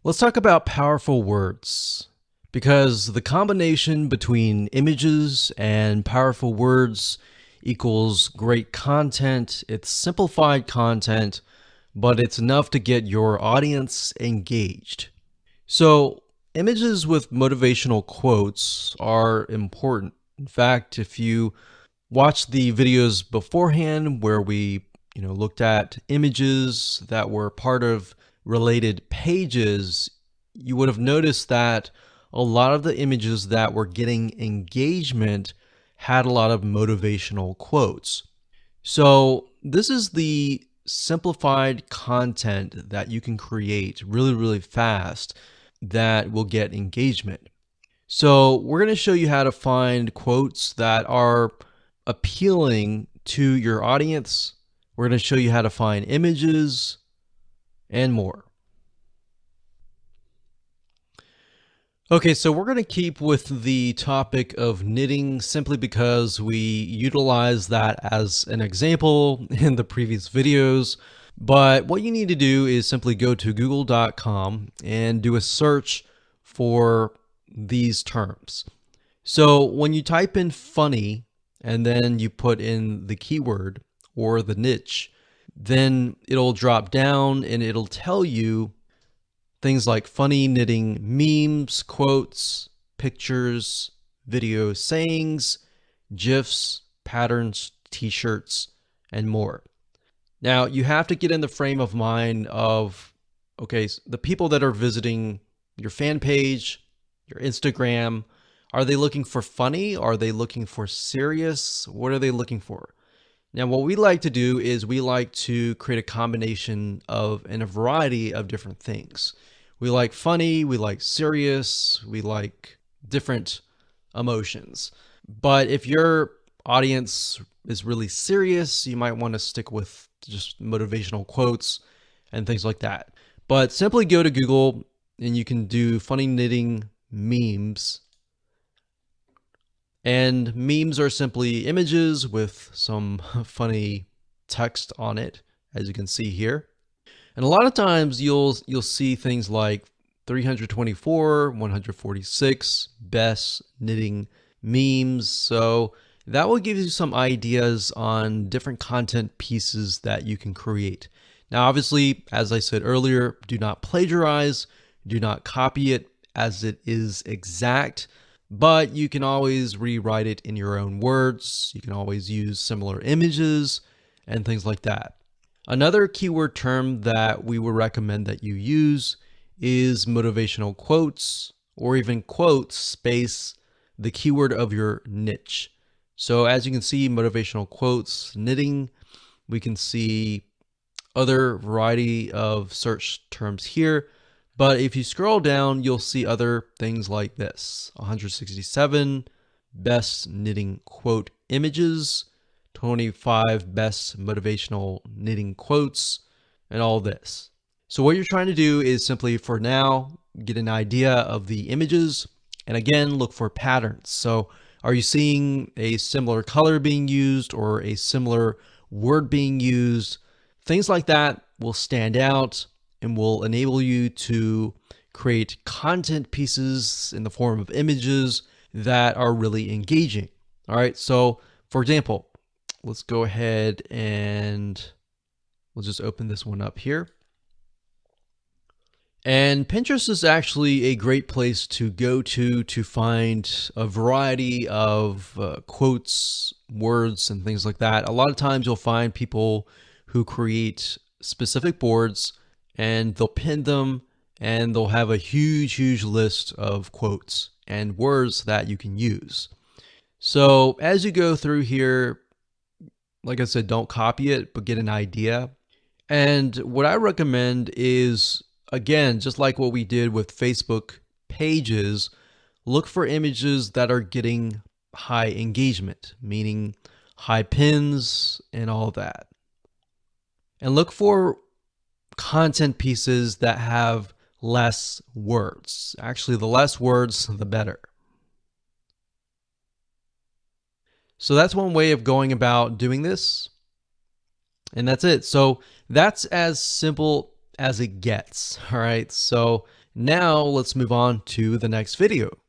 Let's talk about powerful words because the combination between images and powerful words equals great content. It's simplified content, but it's enough to get your audience engaged. So, images with motivational quotes are important. In fact, if you watch the videos beforehand where we, looked at images that were part of related pages, you would have noticed that a lot of the images that were getting engagement had a lot of motivational quotes. So, this is the simplified content that you can create really, really fast that will get engagement. So, we're going to show you how to find quotes that are appealing to your audience. We're going to show you how to find images and more. Okay, so we're going to keep with the topic of knitting simply because we utilized that as an example in the previous videos. But what you need to do is simply go to google.com and do a search for these terms. So when you type in funny and then you put in the keyword or the niche, then it'll drop down and it'll tell you things like funny knitting memes, quotes, pictures, video sayings, GIFs, patterns, t-shirts, and more. Now, you have to get in the frame of mind of, okay, the people that are visiting your fan page, your Instagram, are they looking for funny? Are they looking for serious? What are they looking for? Now, what we like to do is we like to create a combination of and a variety of different things. We like funny, we like serious, we like different emotions. But if your audience is really serious, you might want to stick with just motivational quotes and things like that. But simply go to Google and you can do funny knitting memes. And memes are simply images with some funny text on it, as you can see here. And a lot of times you'll see things like 324, 146 best knitting memes. So that will give you some ideas on different content pieces that you can create. Now, obviously, as I said earlier, do not plagiarize, do not copy it as it is exact, but you can always rewrite it in your own words. You can always use similar images and things like that. Another keyword term that we would recommend that you use is motivational quotes, or even quotes space the keyword of your niche. So as you can see, motivational quotes, knitting, we can see other variety of search terms here. But if you scroll down, you'll see other things like this: 167 best knitting quote images, 25 best motivational knitting quotes, and all this. So what you're trying to do is simply, for now, get an idea of the images, and again, look for patterns. So are you seeing a similar color being used or a similar word being used? Things like that will stand out and will enable you to create content pieces in the form of images that are really engaging. All right, so for example, let's go ahead and we'll just open this one up here. And Pinterest is actually a great place to go to find a variety of quotes, words, and things like that. A lot of times you'll find people who create specific boards and they'll pin them and they'll have a huge, huge list of quotes and words that you can use. So as you go through here, like I said, don't copy it, but get an idea. And what I recommend is, again, just like what we did with Facebook pages, look for images that are getting high engagement, meaning high pins and all that. And look for content pieces that have less words. Actually, the less words, the better. So that's one way of going about doing this. And that's it. So that's as simple as it gets. All right, so now let's move on to the next video.